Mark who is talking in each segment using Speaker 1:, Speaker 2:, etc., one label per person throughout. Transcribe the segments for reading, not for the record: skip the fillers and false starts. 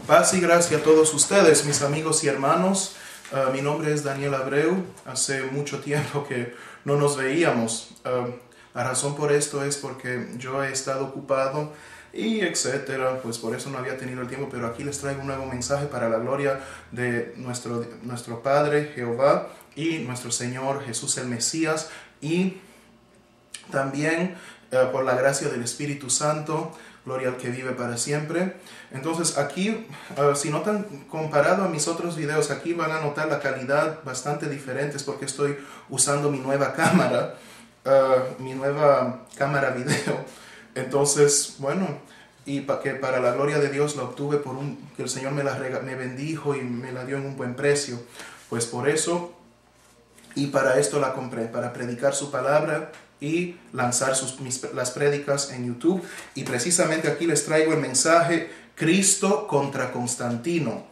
Speaker 1: Paz y gracia a todos ustedes, mis amigos y hermanos. Mi nombre es Daniel Abreu. Hace mucho tiempo que no nos veíamos. La razón por esto es porque yo he estado ocupado y etcétera. Pues por eso no había tenido el tiempo. Pero aquí les traigo un nuevo mensaje para la gloria de nuestro Padre Jehová y nuestro Señor Jesús el Mesías. Y también por la gracia del Espíritu Santo. Gloria al que vive para siempre. Entonces aquí, si notan, comparado a mis otros videos, aquí van a notar la calidad bastante diferente, porque estoy usando mi nueva cámara video. Entonces, bueno, y que para la gloria de Dios la obtuve que el Señor me bendijo y me la dio en un buen precio. Pues por eso, y para esto la compré, para predicar su palabra y lanzar las prédicas en YouTube. Y precisamente aquí les traigo el mensaje Cristo contra Constantino.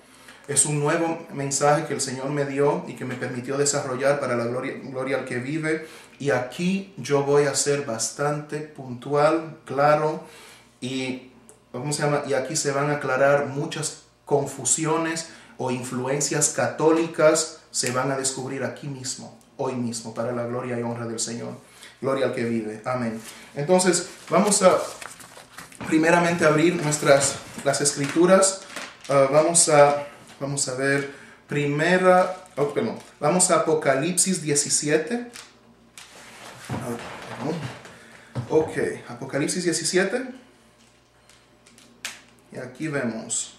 Speaker 1: Es un nuevo mensaje que el Señor me dio y que me permitió desarrollar para la gloria al que vive. Y aquí yo voy a ser bastante puntual, claro, y aquí se van a aclarar muchas confusiones o influencias católicas, se van a descubrir aquí mismo, hoy mismo, para la gloria y honra del Señor. Gloria al que vive. Amén. Entonces, vamos a primeramente abrir las escrituras. Vamos a ver vamos a Apocalipsis 17. Ok, Apocalipsis 17. Y aquí vemos.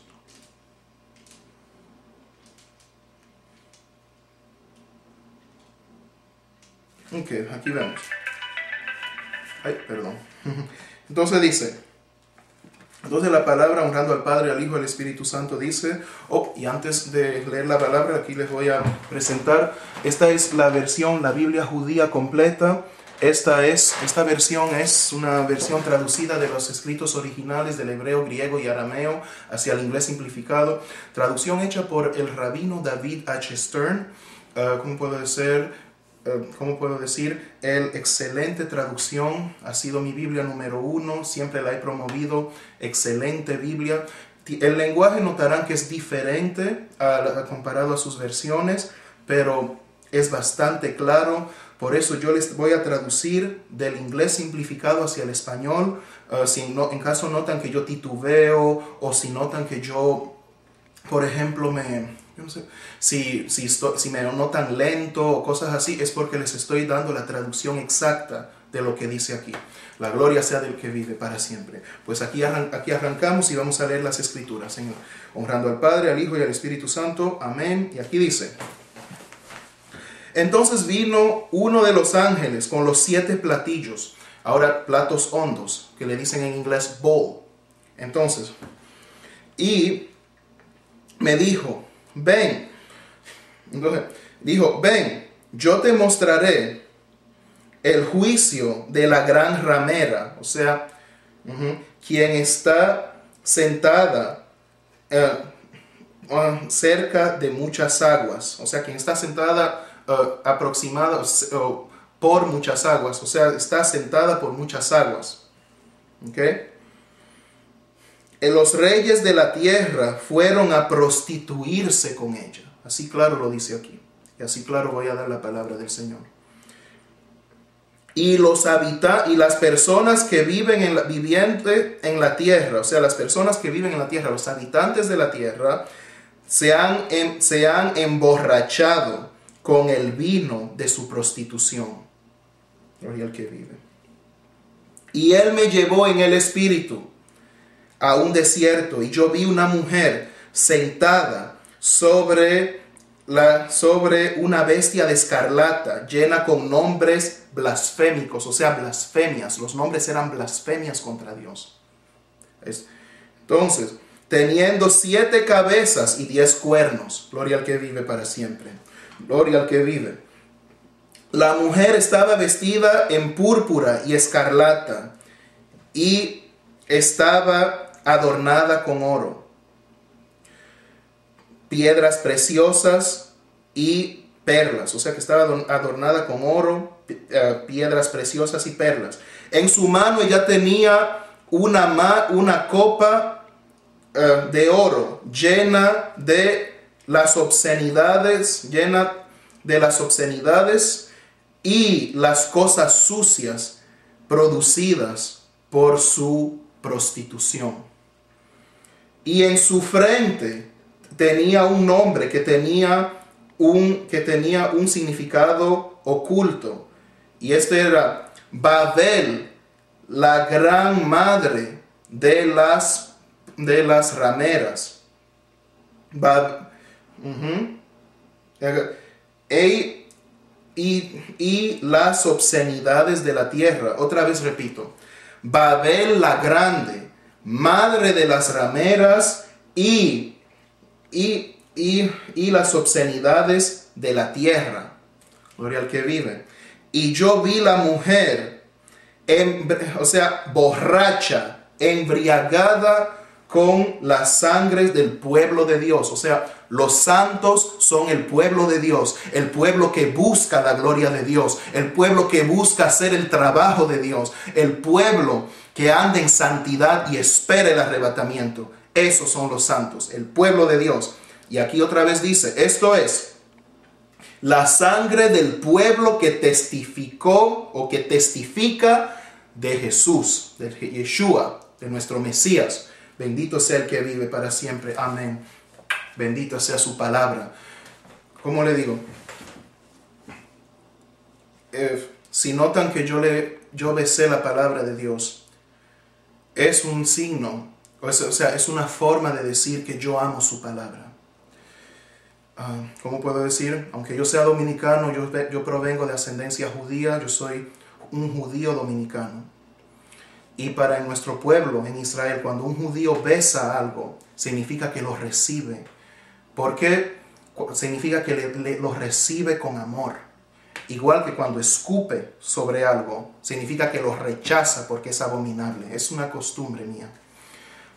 Speaker 1: Ok, aquí vemos. Entonces dice, la palabra honrando al Padre, al Hijo y al Espíritu Santo dice, y antes de leer la palabra, aquí les voy a presentar, esta es la versión, la Biblia judía completa. Esta versión es una versión traducida de los escritos originales del hebreo, griego y arameo hacia el inglés simplificado. Traducción hecha por el rabino David H. Stern. ¿Cómo puedo decir? Excelente traducción, ha sido mi Biblia número 1, siempre la he promovido, excelente Biblia. El lenguaje notarán que es diferente comparado a sus versiones, pero es bastante claro. Por eso yo les voy a traducir del inglés simplificado hacia el español. En caso notan que yo titubeo, o si notan que yo, por ejemplo, si me notan lento o cosas así, es porque les estoy dando la traducción exacta de lo que dice aquí. La gloria sea del que vive para siempre. Pues aquí arrancamos y vamos a leer las escrituras, Señor. Honrando al Padre, al Hijo y al Espíritu Santo. Amén. Y aquí dice: Entonces vino uno de los ángeles con los 7 platillos. Ahora, platos hondos, que le dicen en inglés bowl. Entonces, y me dijo: ven, yo te mostraré el juicio de la gran ramera, o sea, quien está sentada cerca de muchas aguas, o sea, quien está sentada aproximada por muchas aguas, o sea, está sentada por muchas aguas. ¿Ok? Los reyes de la tierra fueron a prostituirse con ella. Así claro lo dice aquí. Y así claro voy a dar la palabra del Señor. Y las personas que viven en la tierra, o sea, las personas que viven en la tierra, los habitantes de la tierra, se han emborrachado con el vino de su prostitución. Gloria al que vive. Y él me llevó en el espíritu a un desierto, y yo vi una mujer sentada sobre una bestia de escarlata, llena con nombres blasfémicos, o sea, blasfemias. Los nombres eran blasfemias contra Dios. Entonces, teniendo 7 cabezas y 10 cuernos. Gloria al que vive para siempre. Gloria al que vive. La mujer estaba vestida en púrpura y escarlata, y estaba adornada con oro, piedras preciosas y perlas. O sea que estaba adornada con oro, piedras preciosas y perlas. En su mano ella tenía una copa de oro, llena de las obscenidades, y las cosas sucias producidas por su prostitución. Y en su frente tenía un nombre que tenía un significado oculto. Y este era Babel, la gran madre de las rameras. Y las obscenidades de la tierra. Otra vez repito. Babel la grande, madre de las rameras y las obscenidades de la tierra. Gloria al que vive. Y yo vi la mujer, borracha, embriagada con las sangres del pueblo de Dios. O sea, los santos son el pueblo de Dios, el pueblo que busca la gloria de Dios, el pueblo que busca hacer el trabajo de Dios, el pueblo que anda en santidad y espera el arrebatamiento. Esos son los santos, el pueblo de Dios. Y aquí otra vez dice, esto es la sangre del pueblo que testificó o que testifica de Jesús, de Yeshua, de nuestro Mesías. Bendito sea el que vive para siempre. Amén. Bendita sea su palabra. ¿Cómo le digo? Si notan que yo besé la palabra de Dios, es un signo, es una forma de decir que yo amo su palabra. ¿Cómo puedo decir? Aunque yo sea dominicano, yo provengo de ascendencia judía, yo soy un judío dominicano. Y para nuestro pueblo, en Israel, cuando un judío besa algo, significa que lo recibe. Porque significa que lo recibe con amor. Igual que cuando escupe sobre algo, significa que lo rechaza porque es abominable. Es una costumbre mía.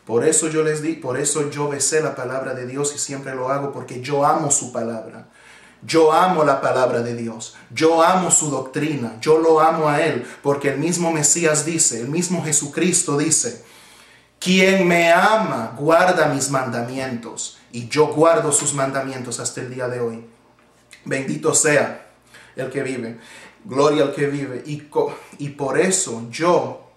Speaker 1: Por eso yo besé la palabra de Dios y siempre lo hago porque yo amo su palabra. Yo amo la palabra de Dios. Yo amo su doctrina. Yo lo amo a Él porque el mismo Mesías dice, el mismo Jesucristo dice, quien me ama guarda mis mandamientos y yo guardo sus mandamientos hasta el día de hoy. Bendito sea el que vive. Gloria al que vive. Y por eso yo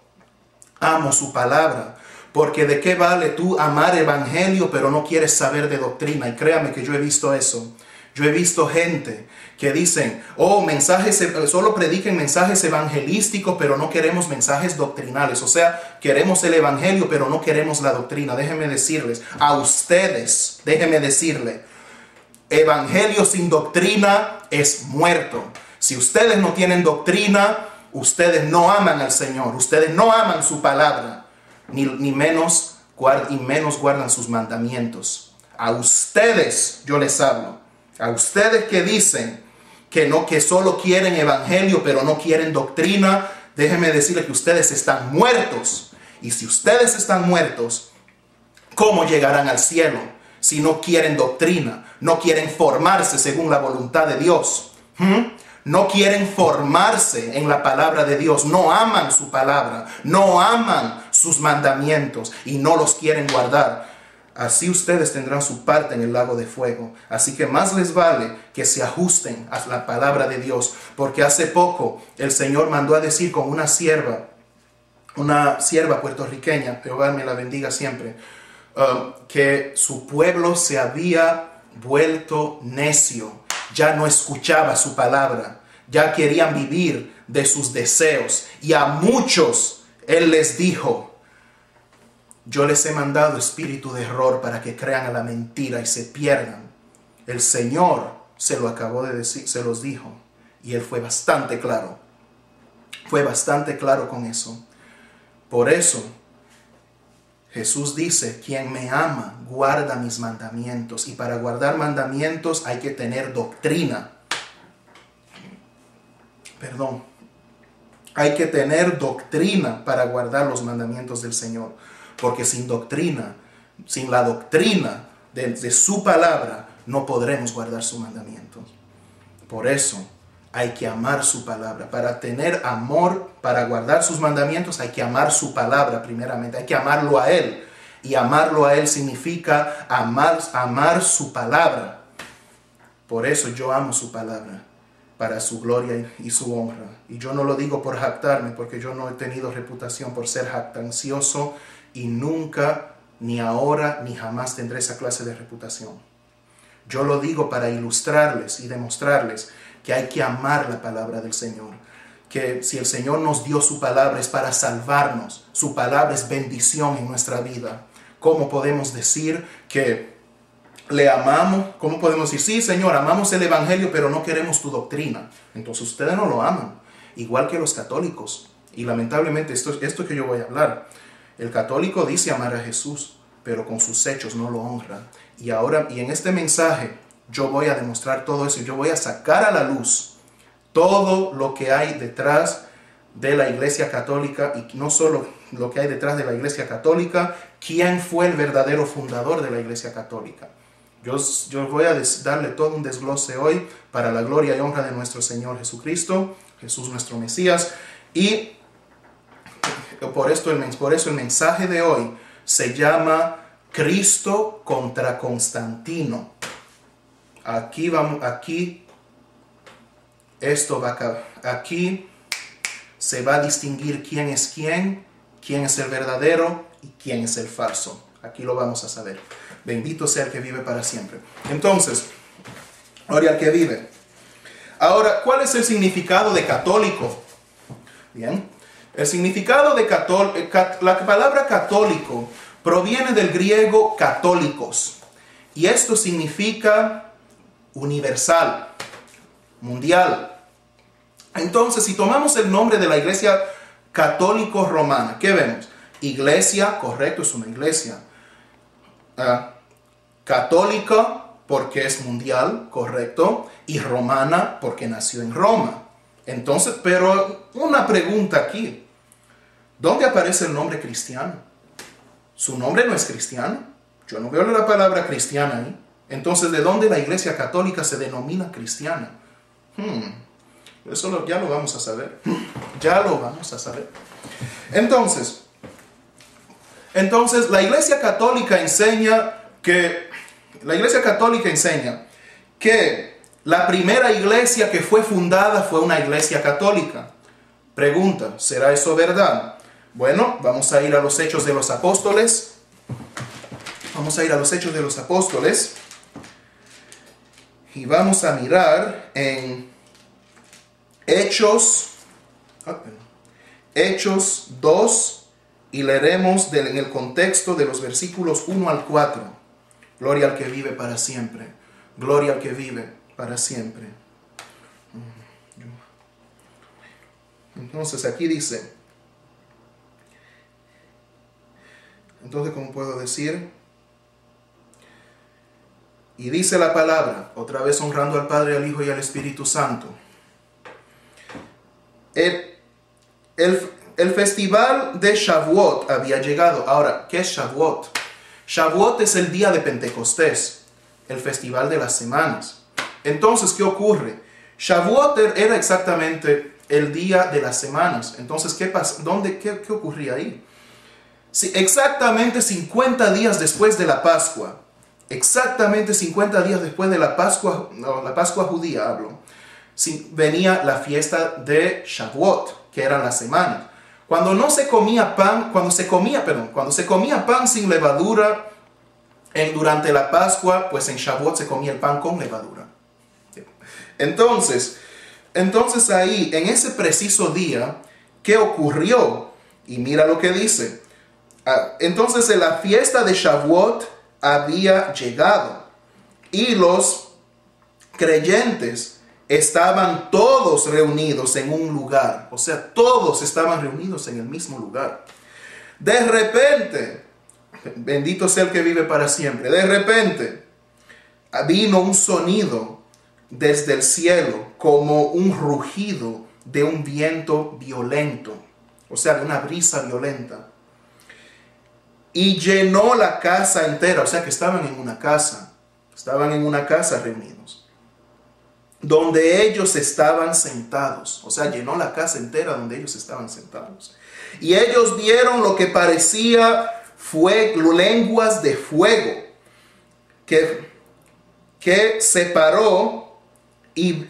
Speaker 1: amo su palabra. Porque de qué vale tú amar evangelio pero no quieres saber de doctrina. Y créame que yo he visto eso. Yo he visto gente que dicen, solo prediquen mensajes evangelísticos pero no queremos mensajes doctrinales. O sea, queremos el evangelio pero no queremos la doctrina. Déjenme decirles, a ustedes, evangelio sin doctrina es muerto. Si ustedes no tienen doctrina, ustedes no aman al Señor. Ustedes no aman su palabra. Ni menos guardan sus mandamientos. A ustedes yo les hablo. A ustedes que dicen que solo quieren evangelio pero no quieren doctrina, déjenme decirles que ustedes están muertos. Y si ustedes están muertos, ¿cómo llegarán al cielo? Si no quieren doctrina, no quieren formarse según la voluntad de Dios. No quieren formarse en la palabra de Dios, no aman su palabra, no aman sus mandamientos y no los quieren guardar. Así ustedes tendrán su parte en el lago de fuego. Así que más les vale que se ajusten a la palabra de Dios, porque hace poco el Señor mandó a decir con una sierva puertorriqueña, Jehová me la bendiga siempre, que su pueblo se había vuelto necio. Ya no escuchaba su palabra, ya querían vivir de sus deseos. Y a muchos Él les dijo, yo les he mandado espíritu de error para que crean a la mentira y se pierdan. El Señor se lo acabó de decir, se los dijo. Y Él fue bastante claro con eso. Por eso Jesús dice, quien me ama, guarda mis mandamientos. Y para guardar mandamientos hay que tener doctrina. Hay que tener doctrina para guardar los mandamientos del Señor. Porque sin la doctrina de su palabra, no podremos guardar sus mandamientos. Por eso hay que amar su palabra. Para tener amor, para guardar sus mandamientos, hay que amar su palabra primeramente. Hay que amarlo a Él. Y amarlo a Él significa amar su palabra. Por eso yo amo su palabra, para su gloria y su honra. Y yo no lo digo por jactarme, porque yo no he tenido reputación por ser jactancioso y nunca, ni ahora, ni jamás tendré esa clase de reputación. Yo lo digo para ilustrarles y demostrarles que hay que amar la palabra del Señor. Que si el Señor nos dio su palabra es para salvarnos. Su palabra es bendición en nuestra vida. ¿Cómo podemos decir que le amamos? ¿Cómo podemos decir, sí, Señor, amamos el Evangelio, pero no queremos tu doctrina? Entonces ustedes no lo aman, igual que los católicos. Y lamentablemente esto que yo voy a hablar. El católico dice amar a Jesús, pero con sus hechos no lo honra. Y en este mensaje yo voy a demostrar todo eso. Yo voy a sacar a la luz todo lo que hay detrás de la Iglesia Católica, y no solo lo que hay detrás de la Iglesia Católica, quién fue el verdadero fundador de la Iglesia Católica. Yo voy a darle todo un desglose hoy para la gloria y honra de nuestro Señor Jesucristo, Jesús nuestro Mesías. Y por eso el mensaje de hoy se llama Cristo contra Constantino. Aquí se va a distinguir quién es el verdadero y quién es el falso. Aquí lo vamos a saber. Bendito sea el que vive para siempre. Entonces, gloria al que vive. Ahora, ¿cuál es el significado de católico? Bien, el significado de la palabra católico proviene del griego católicos. Y esto significa universal, mundial. Entonces, si tomamos el nombre de la Iglesia Católico Romana, ¿qué vemos? Iglesia, correcto, es una iglesia. Católica, porque es mundial, correcto. Y romana, porque nació en Roma. Entonces, pero una pregunta aquí. ¿Dónde aparece el nombre cristiano? ¿Su nombre no es cristiano? Yo no veo la palabra cristiana ahí. Entonces, ¿de dónde la Iglesia Católica se denomina cristiana? Eso ya lo vamos a saber. Ya lo vamos a saber. Entonces, la Iglesia Católica enseña que la primera iglesia que fue fundada fue una iglesia católica. Pregunta, ¿será eso verdad? Bueno, vamos a ir a los Hechos de los Apóstoles. Y vamos a mirar en Hechos 2, y leeremos en el contexto de los versículos 1 al 4. Gloria al que vive para siempre. Gloria al que vive para siempre. Entonces aquí dice, ¿cómo puedo decir? Y dice la palabra, otra vez honrando al Padre, al Hijo y al Espíritu Santo. El festival de Shavuot había llegado. Ahora, ¿qué es Shavuot? Shavuot es el día de Pentecostés, el festival de las semanas. Entonces, ¿qué ocurre? Shavuot era exactamente el día de las semanas. Entonces, ¿qué pasa? ¿Qué ocurría ahí? Sí, exactamente 50 días después de la Pascua. Exactamente 50 días después de la Pascua, la Pascua judía hablo. Sí, venía la fiesta de Shavuot, que eran las semanas. Cuando se comía pan sin levadura durante la Pascua, pues en Shavuot se comía el pan con levadura. Entonces ahí, en ese preciso día, ¿qué ocurrió? Y mira lo que dice. Entonces en la fiesta de Shavuot había llegado, y los creyentes estaban todos reunidos en un lugar. O sea, todos estaban reunidos en el mismo lugar. De repente, bendito sea el que vive para siempre, de repente vino un sonido desde el cielo, como un rugido de un viento violento, o sea, de una brisa violenta, y llenó la casa entera. O sea, que estaban en una casa reunidos, donde ellos estaban sentados. O sea, llenó la casa entera donde ellos estaban sentados. Y ellos vieron lo que parecía lenguas de fuego que separó y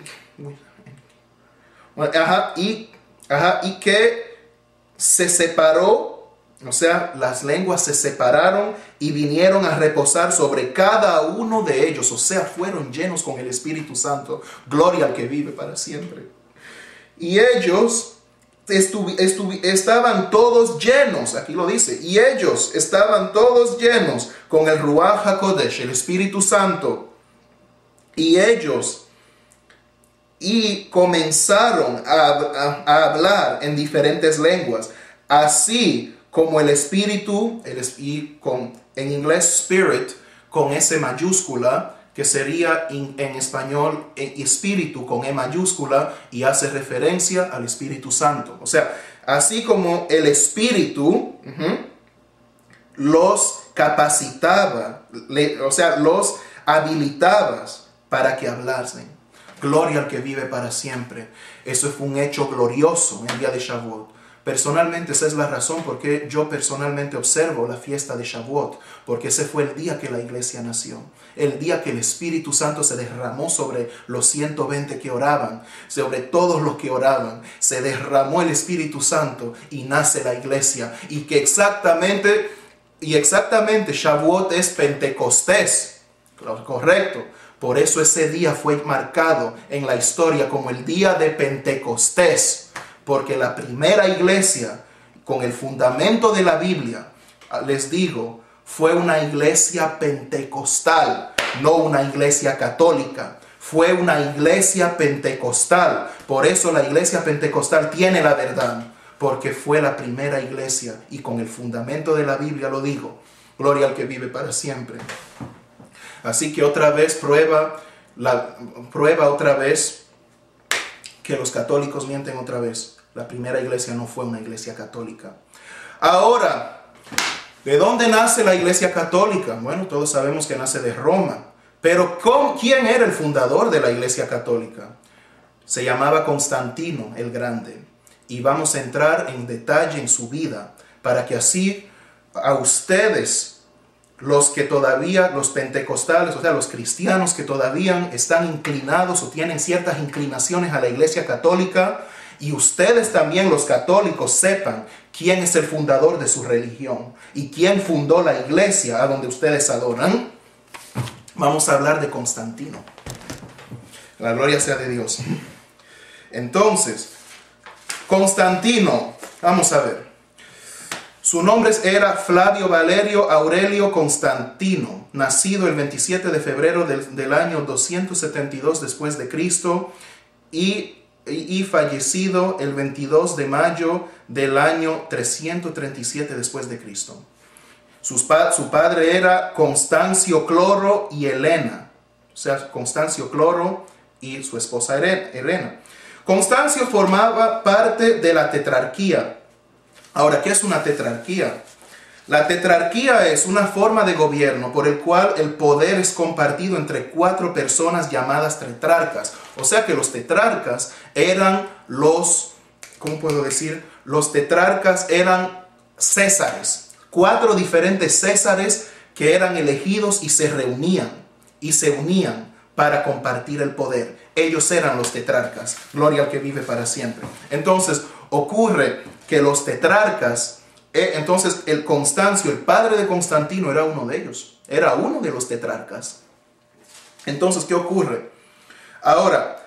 Speaker 1: que se separó, o sea, las lenguas se separaron y vinieron a reposar sobre cada uno de ellos, o sea, fueron llenos con el Espíritu Santo. Gloria al que vive para siempre. Y ellos estaban todos llenos, aquí lo dice, y ellos estaban todos llenos con el Ruach HaKodesh, el Espíritu Santo, y comenzaron a hablar en diferentes lenguas, así como el Espíritu, en inglés Spirit, con S mayúscula, que sería en español espíritu con E mayúscula, y hace referencia al Espíritu Santo. O sea, así como el Espíritu los capacitaba, los habilitaba para que hablasen. Gloria al que vive para siempre. Eso fue un hecho glorioso en el día de Shavuot. Personalmente, esa es la razón por qué yo personalmente observo la fiesta de Shavuot, porque ese fue el día que la iglesia nació, el día que el Espíritu Santo se derramó sobre los 120 que oraban, sobre todos los que oraban, se derramó el Espíritu Santo y nace la iglesia, y que exactamente Shavuot es Pentecostés, correcto. Por eso ese día fue marcado en la historia como el día de Pentecostés, porque la primera iglesia, con el fundamento de la Biblia, les digo, fue una iglesia pentecostal, no una iglesia católica. Fue una iglesia pentecostal. Por eso la iglesia pentecostal tiene la verdad, porque fue la primera iglesia, y con el fundamento de la Biblia lo digo. Gloria al que vive para siempre. Así que otra vez prueba otra vez que los católicos mienten otra vez. La primera iglesia no fue una iglesia católica. Ahora, ¿de dónde nace la iglesia católica? Bueno, todos sabemos que nace de Roma. Pero ¿quién era el fundador de la iglesia católica? Se llamaba Constantino el Grande. Y vamos a entrar en detalle en su vida, para que así a ustedes, los pentecostales, o sea, los cristianos que todavía están inclinados o tienen ciertas inclinaciones a la iglesia católica, y ustedes también, los católicos, sepan quién es el fundador de su religión y quién fundó la iglesia a donde ustedes adoran. Vamos a hablar de Constantino. La gloria sea de Dios. Entonces, Constantino, vamos a ver. Su nombre era Flavio Valerio Aurelio Constantino, nacido el 27 de febrero del año 272 después de Cristo y fallecido el 22 de mayo del año 337 después de Cristo. Su padre era Constancio Cloro y Helena, o sea, Constancio Cloro y su esposa Helena. Constancio formaba parte de la tetrarquía. Ahora, ¿qué es una tetrarquía? La tetrarquía es una forma de gobierno por el cual el poder es compartido entre 4 personas llamadas tetrarcas. O sea que los tetrarcas eran Los tetrarcas eran césares. 4 diferentes césares que eran elegidos y se reunían y se unían para compartir el poder. Ellos eran los tetrarcas. Gloria al que vive para siempre. Entonces, ocurre que los tetrarcas, entonces el Constancio, el padre de Constantino, era uno de ellos. Era uno de los tetrarcas. Entonces, ¿qué ocurre? Ahora,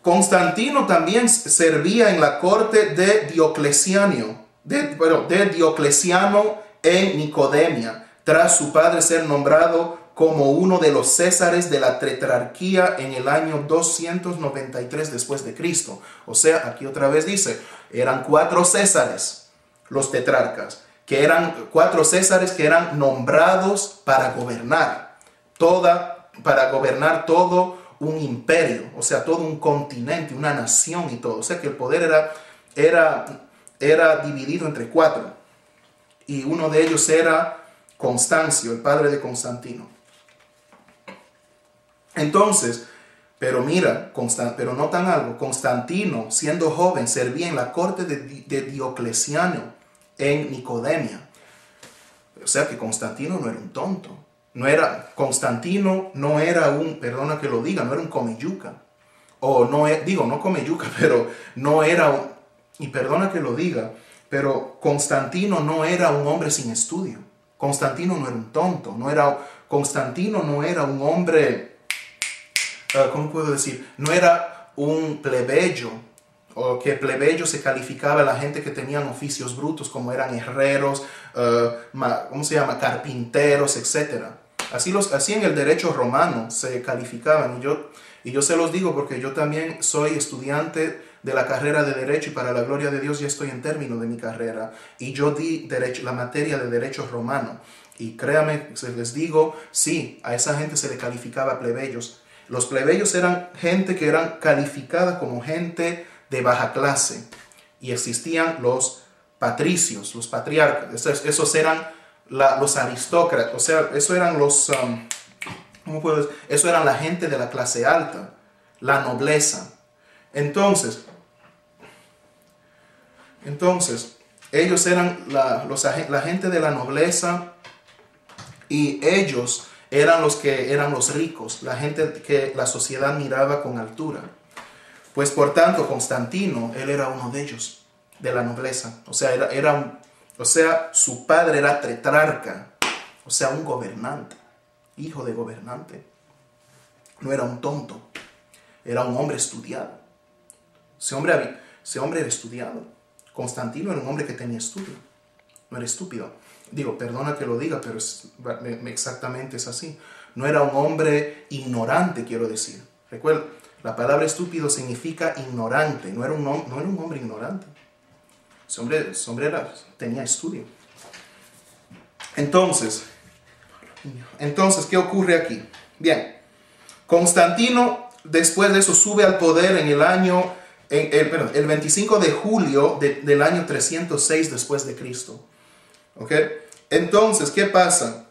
Speaker 1: Constantino también servía en la corte de Diocleciano en Nicodemia, tras su padre ser nombrado como uno de los césares de la tetrarquía en el año 293 después de Cristo. O sea, aquí otra vez dice, eran 4 césares, los tetrarcas, que eran 4 césares que eran nombrados para gobernar todo un imperio, o sea, todo un continente, una nación y todo. O sea, que el poder era dividido entre 4. Y uno de ellos era Constancio, el padre de Constantino. Entonces, pero notan algo, Constantino, siendo joven, servía en la corte de Diocleciano en Nicodemia. O sea que Constantino no era un tonto. Constantino no era un, perdona que lo diga, no era un comeyuca. O no, no comeyuca, pero no era un, y perdona que lo diga, pero Constantino no era un hombre sin estudio. Constantino no era un tonto. Constantino no era un hombre, ¿cómo puedo decir? No era un plebeyo, o que plebeyo se calificaba a la gente que tenían oficios brutos, como eran herreros, ¿cómo se llama? Carpinteros, etc. Así en el derecho romano se calificaban. Y yo se los digo porque yo también soy estudiante de la carrera de Derecho y para la gloria de Dios ya estoy en término de mi carrera. Y yo di la materia de Derecho Romano. Y créanme, les digo, sí, a esa gente se le calificaba plebeyos. Los plebeyos eran gente que eran calificada como gente de baja clase. Y existían los patricios, los patriarcas. Esos eran los aristócratas. O sea, eso eran los... ¿cómo puedo decir? Eso eran la gente de la clase alta, la nobleza. Entonces ellos eran la gente de la nobleza y ellos eran los ricos, la gente que la sociedad miraba con altura. Pues por tanto, Constantino, él era uno de ellos, de la nobleza. O sea, su padre era tetrarca, o sea, un gobernante. Hijo de gobernante. No era un tonto. Era un hombre estudiado. Ese hombre era estudiado. Constantino era un hombre que tenía estudio. No era estúpido. Digo, perdona que lo diga, pero exactamente es así. No era un hombre ignorante, quiero decir. Recuerda, la palabra estúpido significa ignorante. No era un hombre ignorante. Ese hombre tenía estudio. Entonces, ¿qué ocurre aquí? Bien, Constantino después de eso sube al poder en el 25 de julio del año 306 después de Cristo. ¿Ok? Entonces, ¿qué pasa?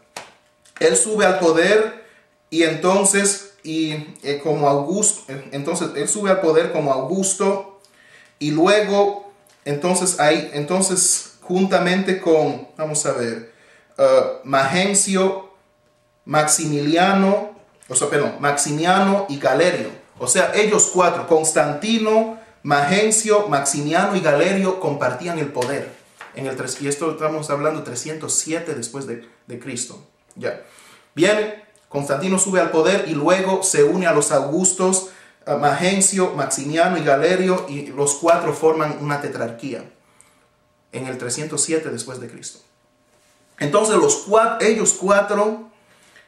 Speaker 1: Él sube al poder y entonces, como Augusto, él sube al poder como Augusto y luego, entonces juntamente con, vamos a ver, Maximiano y Galerio. O sea, ellos cuatro, Constantino, Magencio, Maximiano y Galerio, compartían el poder. Y esto estamos hablando 307 después de Cristo. Ya. Viene, Constantino sube al poder y luego se une a los Augustos, Magencio, Maximiano y Galerio, y los cuatro forman una tetrarquía en el 307 después de Cristo. Entonces ellos cuatro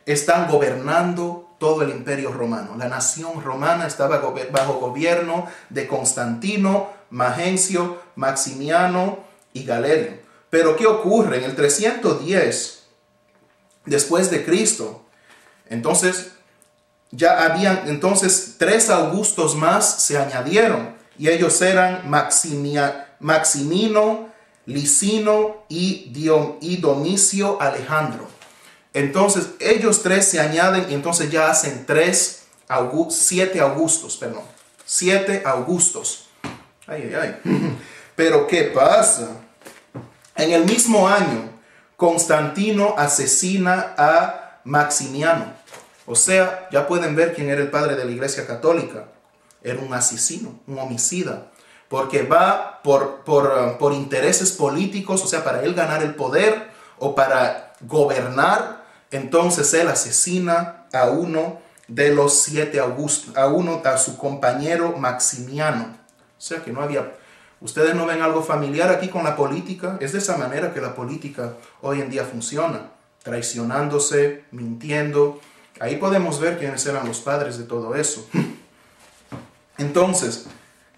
Speaker 1: están gobernando todo el imperio romano. La nación romana estaba bajo gobierno de Constantino, Magencio, Maximiano y Galerio. Pero ¿qué ocurre? En el 310 después de Cristo, entonces ya habían, tres Augustos más se añadieron. Y ellos eran Maximino, Licino y Domicio Alejandro. Entonces ellos tres se añaden y entonces ya hacen 7 Augustos, perdón. 7 Augustos. Pero ¿qué pasa? En el mismo año, Constantino asesina a Maximiano. O sea, ya pueden ver quién era el padre de la Iglesia Católica. Era un asesino, un homicida. Porque va por intereses políticos, o sea, para él ganar el poder o para gobernar. Entonces él asesina a uno de los 7 Augustos, a su compañero Maximiano. O sea que no había... ¿Ustedes no ven algo familiar aquí con la política? Es de esa manera que la política hoy en día funciona. Traicionándose, mintiendo. Ahí podemos ver quiénes eran los padres de todo eso. Entonces,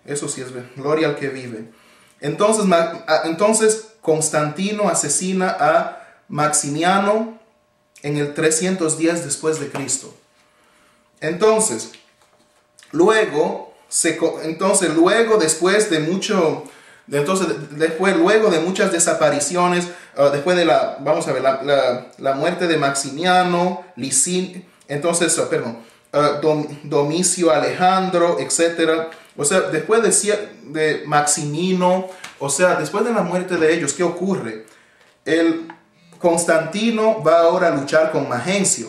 Speaker 1: eso sí es gloria al que vive. Entonces Constantino asesina a Maximiano en el 310 después de Cristo. Entonces, luego de muchas desapariciones, después de la muerte de Maximiano, Domicio Alejandro, etc. O sea, después de Maximino, o sea, después de la muerte de ellos, ¿qué ocurre? Constantino va ahora a luchar con Magencio.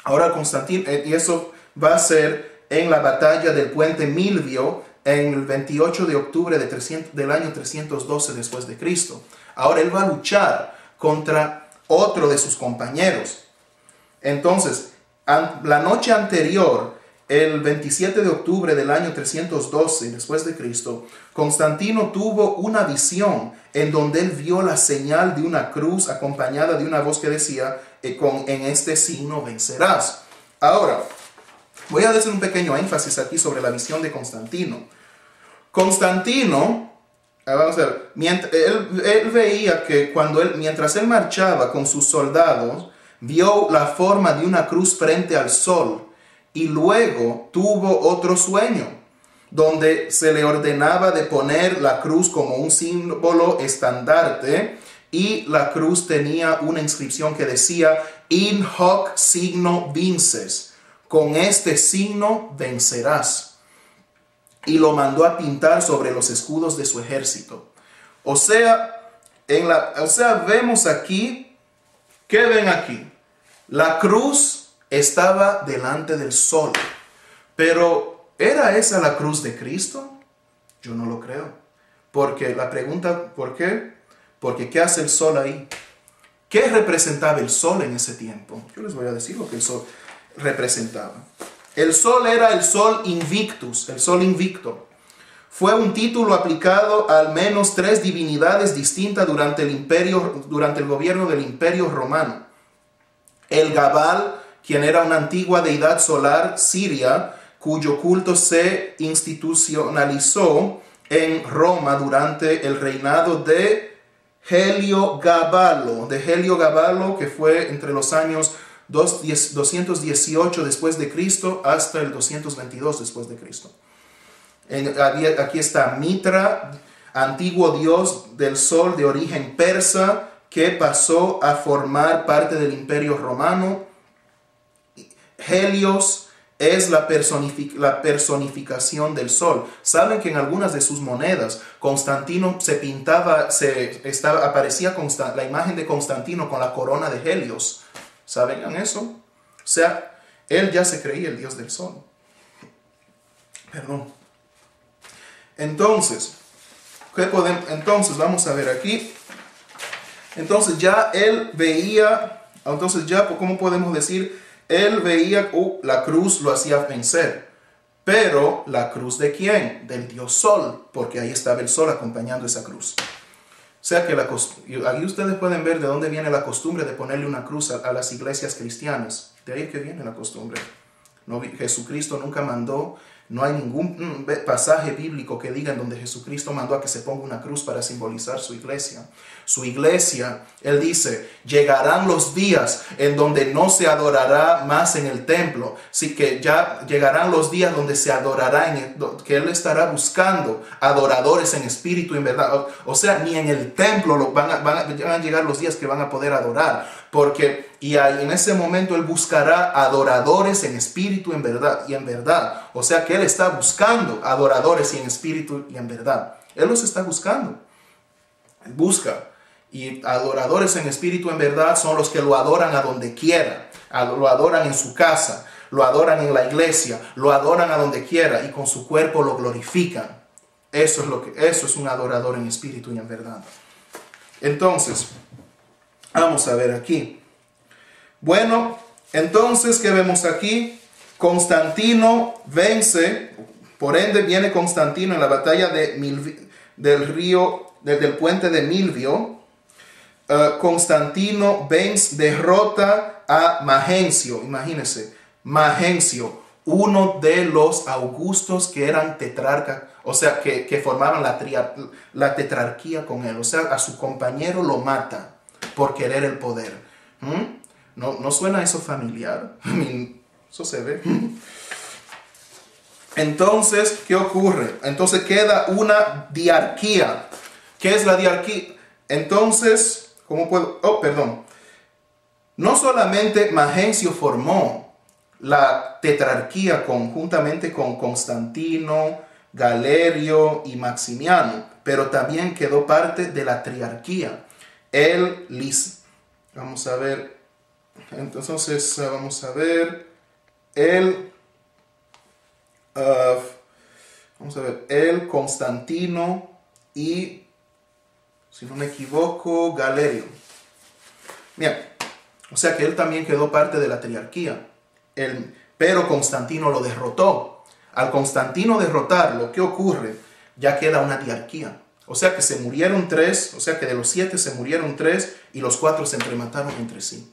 Speaker 1: Ahora Constantino, y eso va a ser en la batalla del puente Milvio, en el 28 de octubre del año 312 después de Cristo. Ahora él va a luchar contra otro de sus compañeros. Entonces, la noche anterior, el 27 de octubre del año 312 después de Cristo, Constantino tuvo una visión en donde él vio la señal de una cruz acompañada de una voz que decía, en este signo vencerás. Ahora, voy a hacer un pequeño énfasis aquí sobre la visión de Constantino. Constantino, vamos a ver, él veía que mientras él marchaba con sus soldados, vio la forma de una cruz frente al sol y luego tuvo otro sueño donde se le ordenaba de poner la cruz como un símbolo estandarte y la cruz tenía una inscripción que decía in hoc signo vinces, con este signo vencerás. Y lo mandó a pintar sobre los escudos de su ejército. O sea, vemos aquí, ¿qué ven aquí? La cruz estaba delante del sol. Pero, ¿era esa la cruz de Cristo? Yo no lo creo. Porque la pregunta, ¿por qué? Porque ¿qué hace el sol ahí? ¿Qué representaba el sol en ese tiempo? Yo les voy a decir lo que el sol representaba. El sol era el sol invictus, el sol invicto. Fue un título aplicado a al menos 3 divinidades distintas durante el gobierno del Imperio Romano. El Gabal, quien era una antigua deidad solar siria, cuyo culto se institucionalizó en Roma durante el reinado de Heliogabalo, que fue entre los años 218 después de Cristo hasta el 222 después de Cristo. Aquí está Mitra, antiguo dios del sol de origen persa, que pasó a formar parte del Imperio Romano. Helios es la personificación del sol. Saben que en algunas de sus monedas Constantino aparecía la imagen de Constantino con la corona de Helios. ¿Saben eso? O sea, él ya se creía el dios del sol. Perdón. Entonces, vamos a ver aquí. Entonces ya él veía, ¿cómo podemos decir? Él veía, la cruz lo hacía vencer. Pero, ¿la cruz de quién? Del dios sol, porque ahí estaba el sol acompañando esa cruz. O sea que aquí ustedes pueden ver de dónde viene la costumbre de ponerle una cruz a las iglesias cristianas. De ahí que viene la costumbre. Jesucristo nunca mandó, no hay ningún pasaje bíblico que diga en donde Jesucristo mandó a que se ponga una cruz para simbolizar su iglesia. Su iglesia, él dice, llegarán los días en donde no se adorará más en el templo. Así que ya llegarán los días donde se adorará, que él estará buscando adoradores en espíritu y en verdad. O sea, ni en el templo van a llegar los días que van a poder adorar. Y en ese momento él buscará adoradores en espíritu y en verdad. O sea que él está buscando adoradores en espíritu y en verdad. Él los está buscando. Él busca. Y adoradores en espíritu en verdad son los que lo adoran a donde quiera. Lo adoran en su casa, lo adoran en la iglesia, lo adoran a donde quiera y con su cuerpo lo glorifican. Eso es un adorador en espíritu y en verdad. Entonces, vamos a ver aquí. Bueno, entonces, ¿qué vemos aquí? Constantino vence, por ende viene Constantino en la batalla del puente de Milvio. Constantino derrota a Magencio. Imagínense, Magencio, uno de los augustos que eran tetrarcas, o sea, que formaban la tetrarquía con él. O sea, a su compañero lo mata por querer el poder. ¿No suena eso familiar? Eso se ve. Entonces, ¿qué ocurre? Entonces queda una diarquía. ¿Qué es la diarquía? Entonces, no solamente Magencio formó la tetrarquía conjuntamente con Constantino, Galerio y Maximiano, pero también quedó parte de la triarquía. Vamos a ver. Entonces, vamos a ver. El Constantino y, si no me equivoco, Galerio. Bien, o sea que él también quedó parte de la triarquía. Pero Constantino lo derrotó. Al Constantino derrotarlo, ¿qué ocurre? Ya queda una diarquía. O sea que se murieron 3, o sea que de los 7 se murieron 3 y los 4 se entremataron entre sí.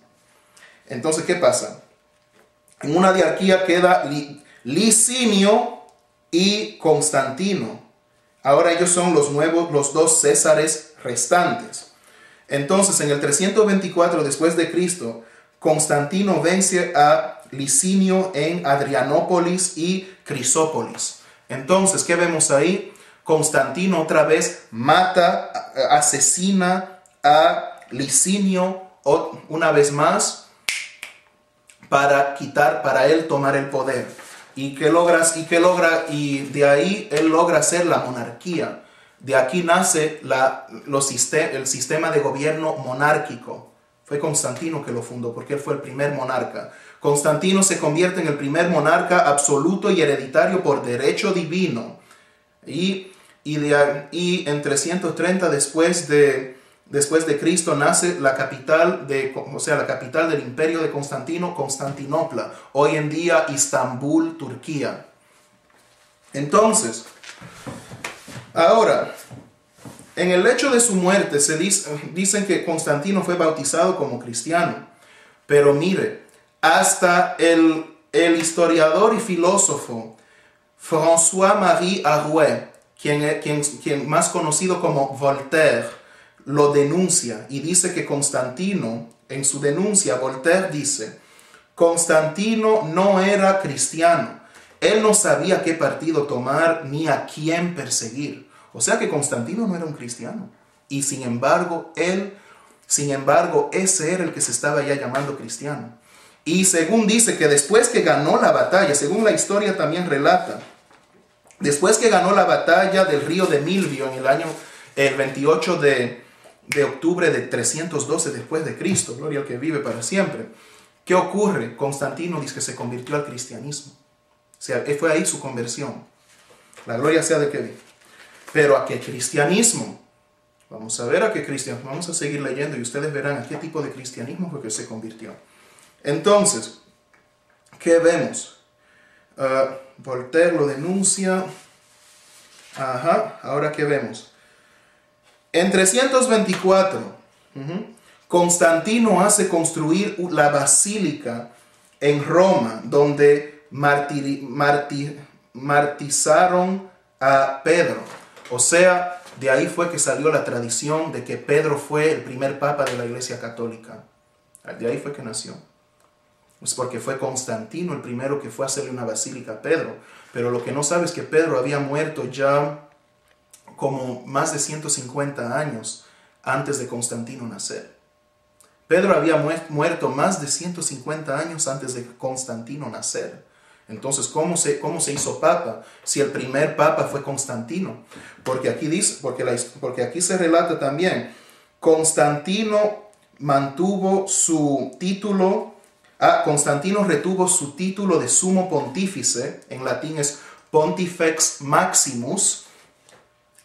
Speaker 1: Entonces, ¿qué pasa? En una diarquía queda Licinio y Constantino. Ahora ellos son los 2 Césares restantes. Entonces, en el 324 después de Cristo, Constantino vence a Licinio en Adrianópolis y Crisópolis. Entonces, ¿qué vemos ahí? Constantino otra vez mata, asesina a Licinio una vez más para él tomar el poder. Y de ahí él logra hacer la monarquía. De aquí nace el sistema de gobierno monárquico. Fue Constantino que lo fundó porque él fue el primer monarca. Constantino se convierte en el primer monarca absoluto y hereditario por derecho divino. Y en 330 después de Cristo nace la capital del imperio de Constantino, Constantinopla. Hoy en día Istambul, Turquía. Entonces, ahora, en el hecho de su muerte dicen que Constantino fue bautizado como cristiano. Pero mire, hasta el historiador y filósofo François-Marie Arouet, quien más conocido como Voltaire, lo denuncia y dice que Constantino, en su denuncia, Voltaire dice, Constantino no era cristiano. Él no sabía qué partido tomar ni a quién perseguir. O sea que Constantino no era un cristiano. Y sin embargo, ese era el que se estaba ya llamando cristiano. Y según dice que después que ganó la batalla, según la historia también relata, después que ganó la batalla del río de Milvio en el 28 de octubre de 312 después de Cristo, gloria al que vive para siempre, ¿qué ocurre? Constantino dice que se convirtió al cristianismo. O sea, fue ahí su conversión. La gloria sea de que vive. Pero ¿a qué cristianismo? Vamos a ver a qué cristianismo. Vamos a seguir leyendo y ustedes verán a qué tipo de cristianismo fue que se convirtió. Entonces, ¿qué vemos? Voltaire lo denuncia. Ahora ¿qué vemos? En 324, Constantino hace construir la basílica en Roma, donde martirizaron a Pedro. O sea, de ahí fue que salió la tradición de que Pedro fue el primer papa de la Iglesia Católica. De ahí fue que nació. Es porque fue Constantino el primero que fue a hacerle una basílica a Pedro. Pero lo que no sabe es que Pedro había muerto ya como más de 150 años antes de Constantino nacer. Pedro había muerto más de 150 años antes de Constantino nacer. Entonces, ¿cómo se hizo papa si el primer papa fue Constantino? Porque aquí se relata también, Constantino mantuvo su título. Constantino retuvo su título de sumo pontífice, en latín es Pontifex Maximus,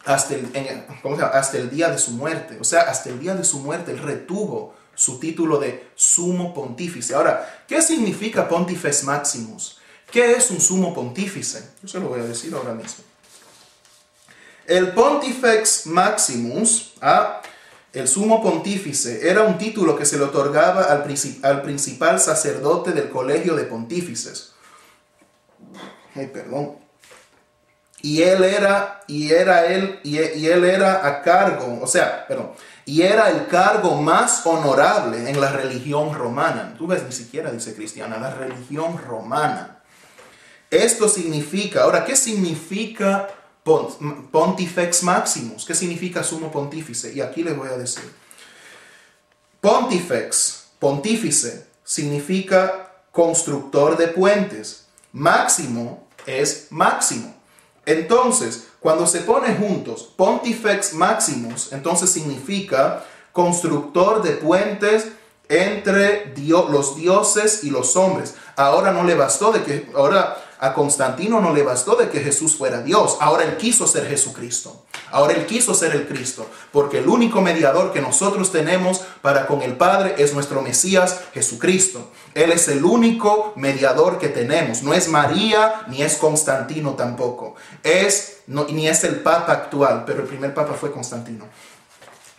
Speaker 1: hasta el día de su muerte. O sea, hasta el día de su muerte él retuvo su título de sumo pontífice. Ahora, ¿qué significa Pontifex Maximus? ¿Qué es un sumo pontífice? Yo se lo voy a decir ahora mismo. El Pontifex Maximus, el sumo pontífice, era un título que se le otorgaba al principal sacerdote del colegio de pontífices. Y él era el cargo más honorable en la religión romana. Tú ves, ni siquiera dice cristiana, la religión romana. Esto significa, ahora, ¿qué significa Pontifex Maximus? ¿Qué significa sumo pontífice? Y aquí les voy a decir. Pontífice, significa constructor de puentes. Máximo es máximo. Entonces, cuando se pone juntos Pontifex Maximus, entonces significa constructor de puentes entre los dioses y los hombres. Ahora a Constantino no le bastó de que Jesús fuera Dios. Ahora él quiso ser Jesucristo. Ahora él quiso ser el Cristo. Porque el único mediador que nosotros tenemos para con el Padre es nuestro Mesías Jesucristo. Él es el único mediador que tenemos. No es María ni es Constantino tampoco. Ni es el Papa actual, pero el primer Papa fue Constantino.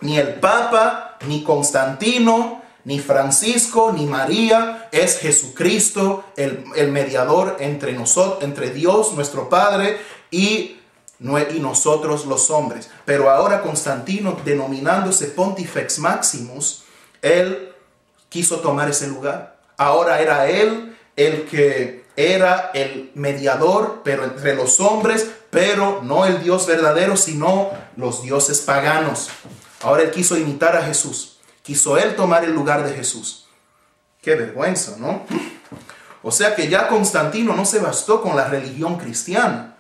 Speaker 1: Ni el Papa, ni Constantino, ni Francisco, ni María, es Jesucristo, el mediador entre nosotros, entre Dios, nuestro Padre, y nosotros los hombres. Pero ahora Constantino, denominándose Pontifex Maximus, él quiso tomar ese lugar. Ahora era él el que era el mediador, pero entre los hombres, pero no el Dios verdadero, sino los dioses paganos. Ahora él quiso imitar a Jesús. Quiso él tomar el lugar de Jesús. Qué vergüenza, ¿no? O sea que ya Constantino no se bastó con la religión cristiana.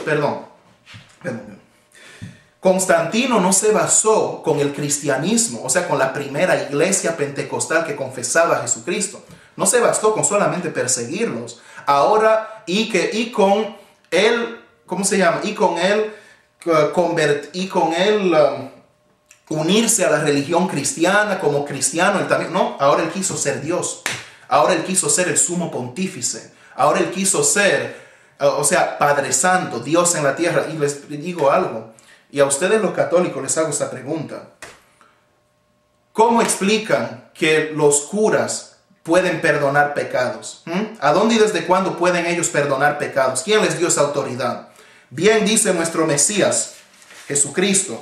Speaker 1: Perdón. Constantino no se basó con el cristianismo, o sea, con la primera iglesia pentecostal que confesaba a Jesucristo. No se bastó con solamente perseguirlos. Ahora, y con él, ¿cómo se llama? Y con él unirse a la religión cristiana como cristiano. Él también, no, ahora él quiso ser Dios. Ahora él quiso ser el sumo pontífice. Ahora él quiso ser, Padre Santo, Dios en la tierra. Y les digo algo, y a ustedes los católicos les hago esta pregunta. ¿Cómo explican que los curas pueden perdonar pecados? ¿A dónde y desde cuándo pueden ellos perdonar pecados? ¿Quién les dio esa autoridad? Bien dice nuestro Mesías, Jesucristo,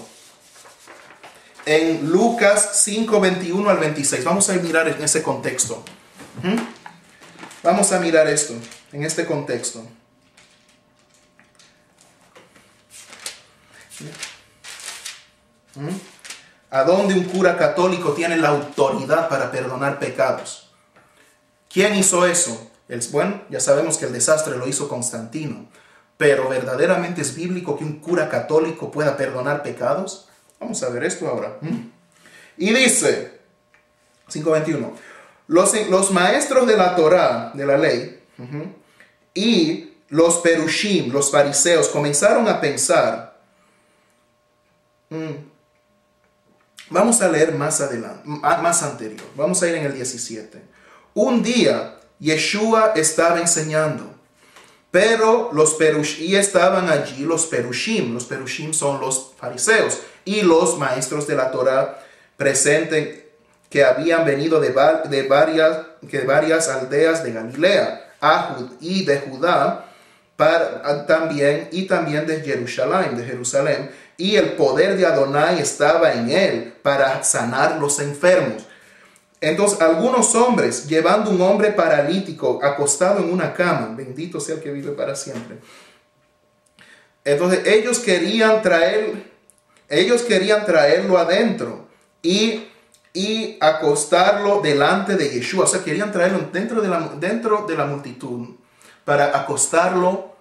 Speaker 1: en Lucas 5, 21 al 26. Vamos a mirar en ese contexto. Vamos a mirar esto en este contexto. ¿A dónde un cura católico tiene la autoridad para perdonar pecados? ¿Quién hizo eso? Bueno, ya sabemos que el desastre lo hizo Constantino. Pero ¿verdaderamente es bíblico que un cura católico pueda perdonar pecados? Vamos a ver esto ahora. Y dice, 5:21, los maestros de la Torá, de la ley, y los perushim, los fariseos, comenzaron a pensar. Vamos a leer más adelante, más anterior. Vamos a ir en el 17. Un día, Yeshua estaba enseñando, pero y estaban allí los perushim. Los perushim son los fariseos y los maestros de la Torá presentes que habían venido de varias aldeas de Galilea y de Judá y también de Jerusalén, y el poder de Adonai estaba en él para sanar los enfermos. Entonces algunos hombres, llevando un hombre paralítico acostado en una cama, bendito sea el que vive para siempre. Entonces ellos querían traerlo adentro y acostarlo delante de Yeshua. O sea, querían traerlo dentro de la multitud para acostarlo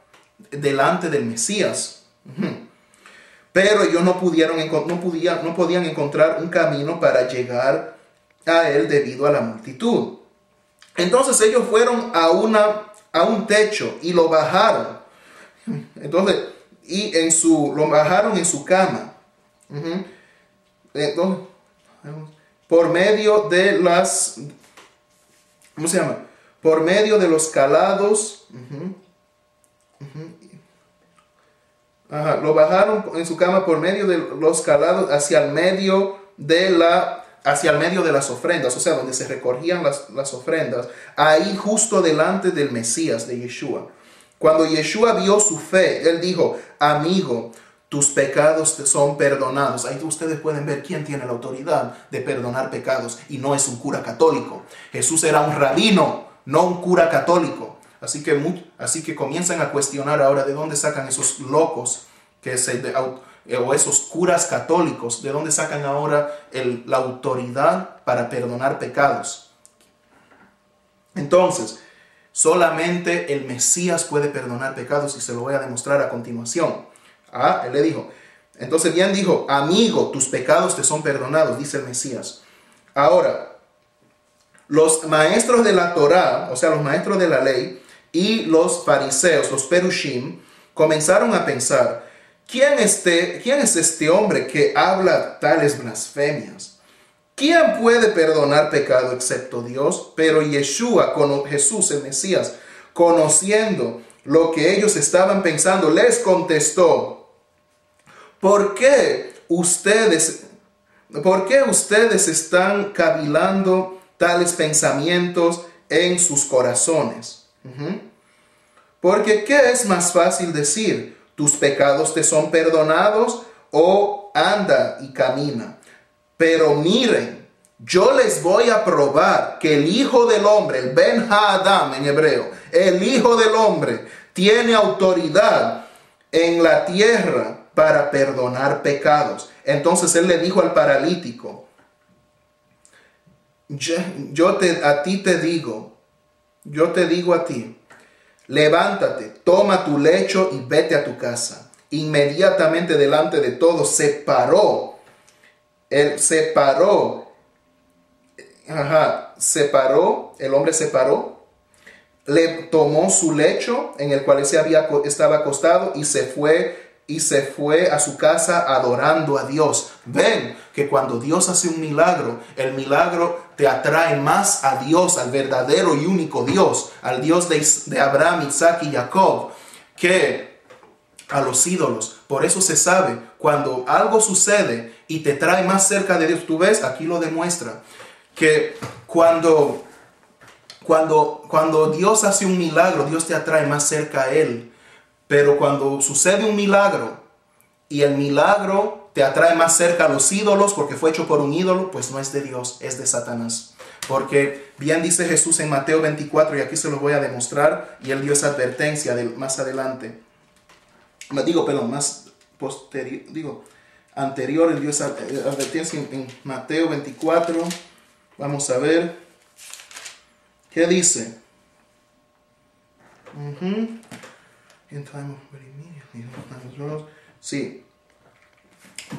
Speaker 1: delante del Mesías. Pero ellos no podían encontrar un camino para llegar a él debido a la multitud. Entonces ellos fueron a un techo y lo bajaron. Entonces, lo bajaron en su cama. Entonces, por medio de por medio de los calados. Lo bajaron en su cama por medio de los calados hacia el medio de las ofrendas, o sea, donde se recogían las ofrendas, ahí justo delante del Mesías, de Yeshua. Cuando Yeshua vio su fe, él dijo: amigo, tus pecados te son perdonados. Ahí ustedes pueden ver quién tiene la autoridad de perdonar pecados, y no es un cura católico. Jesús era un rabino, no un cura católico. Así que comienzan a cuestionar ahora de dónde sacan esos locos o esos curas católicos, de dónde sacan ahora la autoridad para perdonar pecados. Entonces, solamente el Mesías puede perdonar pecados, y se lo voy a demostrar a continuación. Él le dijo, entonces bien dijo: amigo, tus pecados te son perdonados, dice el Mesías. Ahora, los maestros de la Torá, o sea, los maestros de la ley, y los fariseos, los perushim, comenzaron a pensar, ¿quién es este hombre que habla tales blasfemias? ¿Quién puede perdonar pecado excepto Dios? Pero Yeshua, Jesús el Mesías, conociendo lo que ellos estaban pensando, les contestó, ¿por qué ustedes están cavilando tales pensamientos en sus corazones? Porque ¿qué es más fácil decir? ¿Tus pecados te son perdonados? O anda y camina. Pero miren, yo les voy a probar que el Hijo del Hombre, el Ben Ha-Adam en hebreo, el Hijo del Hombre, tiene autoridad en la tierra para perdonar pecados. Entonces él le dijo al paralítico, yo te digo a ti, levántate, toma tu lecho y vete a tu casa. Inmediatamente delante de todos se paró, el hombre se paró, le tomó su lecho en el cual estaba acostado y se fue a su casa adorando a Dios. Ven que cuando Dios hace un milagro, el milagro te atrae más a Dios, al verdadero y único Dios, al Dios de Abraham, Isaac y Jacob, que a los ídolos. Por eso se sabe, cuando algo sucede y te trae más cerca de Dios, tú ves, aquí lo demuestra, que cuando Dios hace un milagro, Dios te atrae más cerca a Él. Pero cuando sucede un milagro y el milagro te atrae más cerca a los ídolos porque fue hecho por un ídolo, pues no es de Dios, es de Satanás. Porque bien dice Jesús en Mateo 24, y aquí se lo voy a demostrar, y él dio esa advertencia más adelante. Anterior, él dio esa advertencia en Mateo 24. Vamos a ver qué dice. Sí.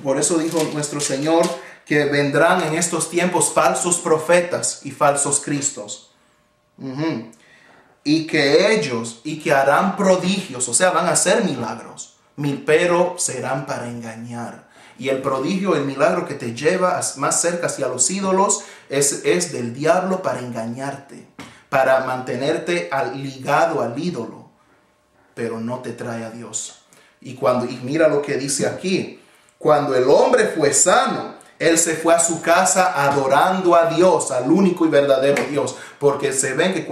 Speaker 1: Por eso dijo nuestro Señor que vendrán en estos tiempos falsos profetas y falsos cristos. Y que harán prodigios, o sea, van a hacer milagros, pero serán para engañar. Y el prodigio, el milagro que te lleva más cerca hacia los ídolos es del diablo para engañarte, para mantenerte ligado al ídolo, pero no te trae a Dios. Y mira lo que dice aquí, cuando el hombre fue sano, él se fue a su casa adorando a Dios, al único y verdadero Dios, porque se ven que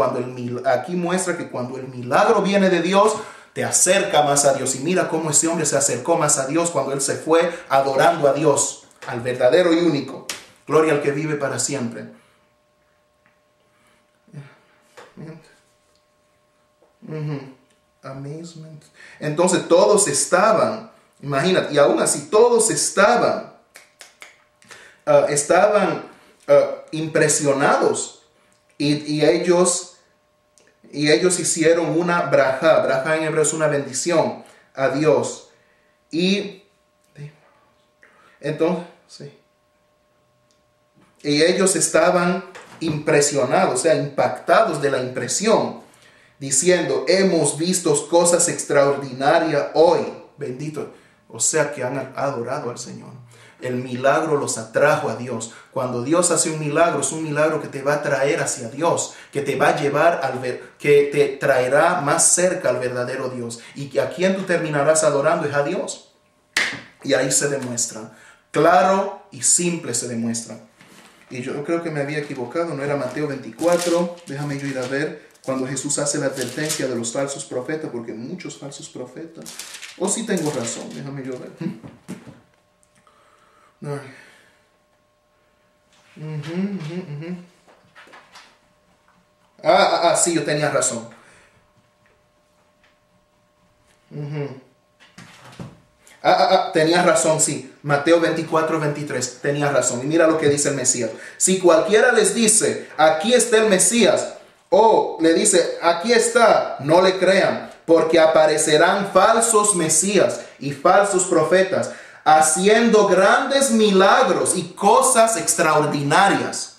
Speaker 1: aquí muestra que cuando el milagro viene de Dios, te acerca más a Dios. Y mira cómo ese hombre se acercó más a Dios cuando él se fue adorando a Dios, al verdadero y único. Gloria al que vive para siempre. Amazement. Entonces todos estaban, imagínate, y aún así todos estaban impresionados y ellos hicieron una braja. Braja en hebreo es una bendición a Dios. Y entonces, sí. Y ellos estaban impresionados, o sea, impactados de la impresión, diciendo, hemos visto cosas extraordinarias hoy. Bendito. O sea que han adorado al Señor. El milagro los atrajo a Dios. Cuando Dios hace un milagro, es un milagro que te va a traer hacia Dios, que te va a llevar que te traerá más cerca al verdadero Dios. Y a quien tú terminarás adorando es a Dios. Y ahí se demuestra. Claro y simple se demuestra. Y yo creo que me había equivocado, no era Mateo 24. Déjame yo ir a ver cuando Jesús hace la advertencia de los falsos profetas, porque muchos falsos profetas. O sí tengo razón, déjame yo ver. No. Sí, yo tenía razón. Tenías razón, sí. Mateo 24, 23. Tenías razón. Y mira lo que dice el Mesías. Si cualquiera les dice, aquí está el Mesías, o le dice, aquí está, no le crean, porque aparecerán falsos Mesías y falsos profetas, haciendo grandes milagros y cosas extraordinarias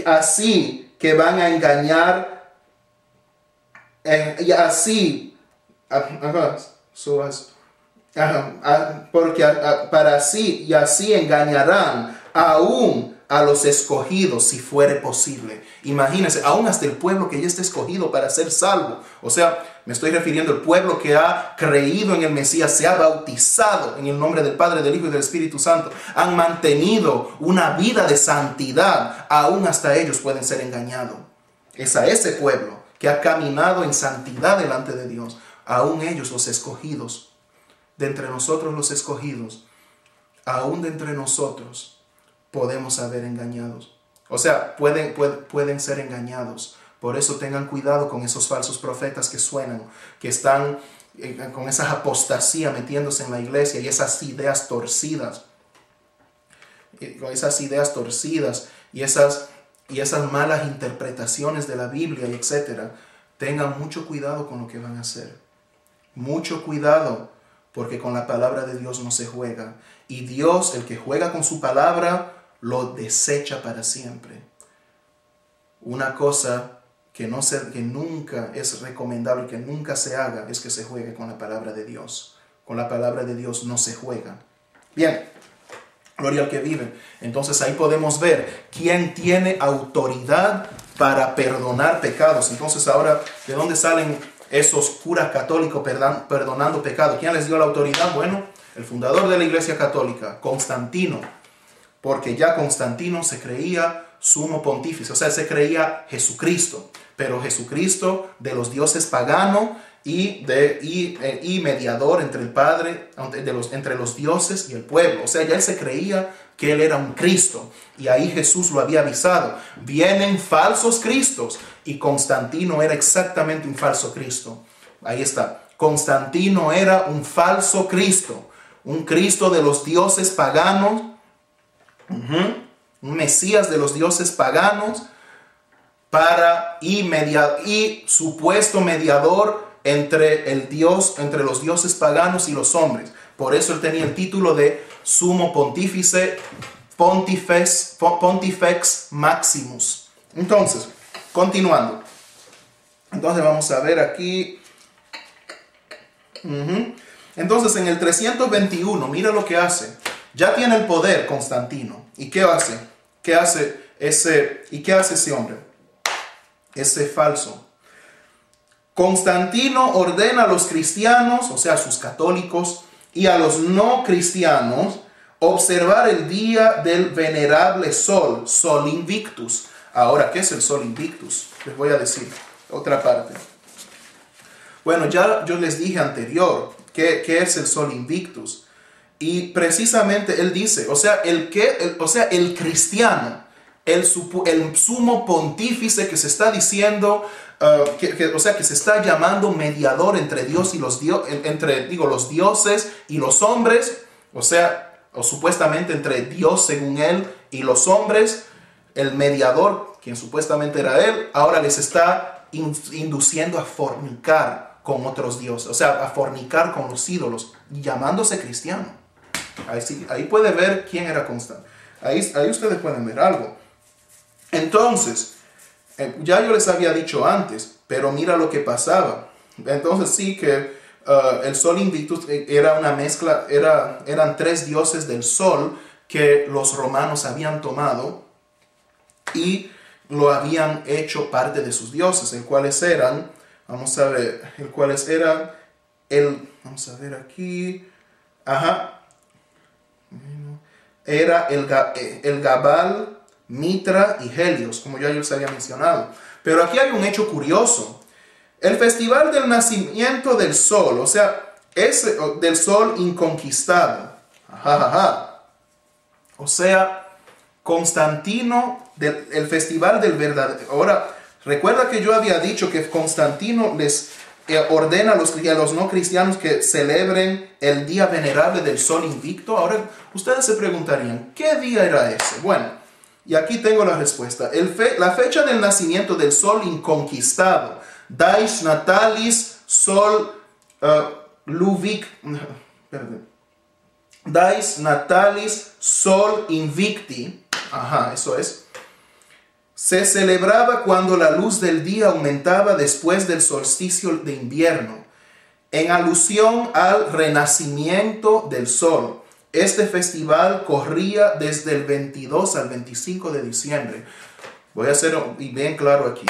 Speaker 1: así que van a engañar, y así, porque para así y así engañarán aún a los escogidos si fuere posible. Imagínense, aún hasta el pueblo que ya está escogido para ser salvo. O sea, me estoy refiriendo al pueblo que ha creído en el Mesías, se ha bautizado en el nombre del Padre, del Hijo y del Espíritu Santo. Han mantenido una vida de santidad. Aún hasta ellos pueden ser engañados. Es a ese pueblo que ha caminado en santidad delante de Dios. Aún ellos, los escogidos, de entre nosotros los escogidos, aún de entre nosotros podemos haber engañados. O sea, pueden ser engañados. Por eso tengan cuidado con esos falsos profetas que suenan, que están con esa apostasía metiéndose en la iglesia y esas ideas torcidas. Con esas ideas torcidas y esas malas interpretaciones de la Biblia, y etc. Tengan mucho cuidado con lo que van a hacer. Mucho cuidado, porque con la palabra de Dios no se juega. Y Dios, el que juega con su palabra, lo desecha para siempre. Una cosa que nunca es recomendable, que nunca se haga, es que se juegue con la palabra de Dios. Con la palabra de Dios no se juega. Bien, gloria al que vive. Entonces ahí podemos ver quién tiene autoridad para perdonar pecados. Entonces ahora, ¿de dónde salen esos curas católicos perdonando pecados? ¿Quién les dio la autoridad? Bueno, el fundador de la Iglesia Católica, Constantino, porque ya Constantino se creía sumo pontífice, o sea, se creía Jesucristo, pero Jesucristo de los dioses paganos y mediador entre el Padre, entre los dioses y el pueblo. O sea, ya él se creía que él era un Cristo, y ahí Jesús lo había avisado: vienen falsos cristos, y Constantino era exactamente un falso Cristo. Ahí está, Constantino era un falso Cristo, un Cristo de los dioses paganos, un Mesías de los dioses paganos, y supuesto mediador entre los dioses paganos y los hombres. Por eso él tenía el título de Sumo Pontífice, Pontifex Maximus. Entonces, continuando. Entonces vamos a ver aquí. Entonces en el 321, mira lo que hace. Ya tiene el poder Constantino. ¿Y qué hace? ¿Qué hace ese hombre? Ese falso. Constantino ordena a los cristianos, o sea, a sus católicos, y a los no cristianos, observar el día del venerable sol, Sol Invictus. Ahora, ¿qué es el Sol Invictus? Les voy a decir otra parte. Bueno, ya yo les dije anterior qué es el Sol Invictus. Y precisamente él dice, o sea, el cristiano, el sumo pontífice que se está diciendo, que se está llamando mediador entre Dios y los dioses y los hombres, o supuestamente entre Dios según él y los hombres, el mediador, quien supuestamente era él, ahora les está induciendo a fornicar con otros dioses, o sea, a fornicar con los ídolos, llamándose cristiano. Ahí puede ver quién era Constantino. Ahí ustedes pueden ver algo. Entonces, ya yo les había dicho antes, pero mira lo que pasaba. Entonces sí que el Sol Invictus era una mezcla, eran tres dioses del sol que los romanos habían tomado y lo habían hecho parte de sus dioses, el cuales eran, vamos a ver aquí, era el Gabal, Mitra y Helios, como ya yo les había mencionado. Pero aquí hay un hecho curioso. El festival del nacimiento del sol, o sea, del sol inconquistado. O sea, Constantino, el festival del verdadero. Ahora, recuerda que yo había dicho que Constantino les ordena a los no cristianos que celebren el día venerable del sol invicto. Ahora, ustedes se preguntarían, ¿qué día era ese? Bueno, y aquí tengo la respuesta. La fecha del nacimiento del sol inconquistado, Dies Natalis Sol Dies Natalis Sol Invicti, eso es. Se celebraba cuando la luz del día aumentaba después del solsticio de invierno, en alusión al renacimiento del sol. Este festival corría desde el 22 al 25 de diciembre. Voy a hacer bien claro aquí.